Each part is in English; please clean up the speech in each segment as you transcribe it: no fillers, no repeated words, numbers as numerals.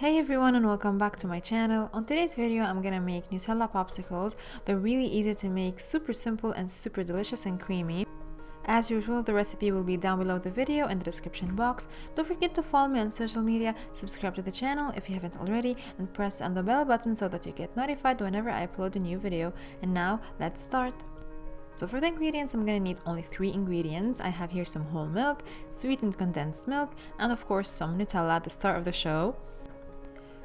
Hey everyone and welcome back to my channel. On today's video I'm gonna make Nutella popsicles. They're really easy to make, super simple and super delicious and creamy. As usual, the recipe will be down below the video in the description box. Don't forget to follow me on social media, subscribe to the channel if you haven't already, and press on the bell button so that you get notified whenever I upload a new video. And now let's start. So for the ingredients, I'm gonna need only 3 ingredients. I have here some whole milk, sweetened condensed milk, and of course some Nutella, the star of the show.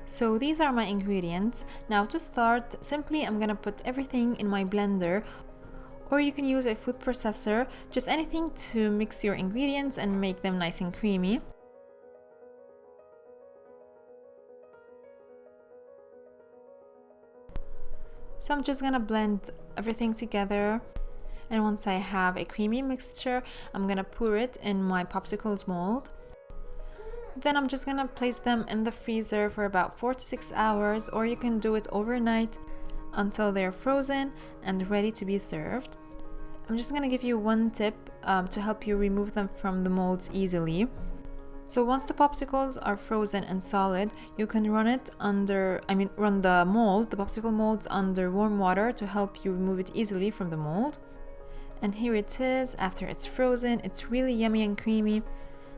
So these are my ingredients. Now to start, simply I'm gonna put everything in my blender, or you can use a food processor, just anything to mix your ingredients and make them nice and creamy. So I'm just gonna blend everything together, and once I have a creamy mixture, I'm gonna pour it in my popsicles mold. Then I'm just gonna place them in the freezer for about 4 to 6 hours, or you can do it overnight until they're frozen and ready to be served. I'm just gonna give you one tip to help you remove them from the molds easily. So once the popsicles are frozen and solid, you can run the popsicle molds under warm water to help you remove it easily from the mold. And here it is after it's frozen. It's really yummy and creamy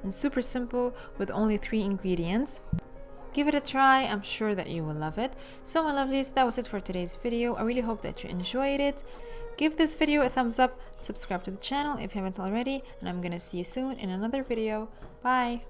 and super simple with only 3 ingredients. Give it a try, I'm sure that you will love it. So my lovelies, that was it for today's video. I really hope that you enjoyed it. Give this video a thumbs up, subscribe to the channel if you haven't already, and I'm gonna see you soon in another video. Bye!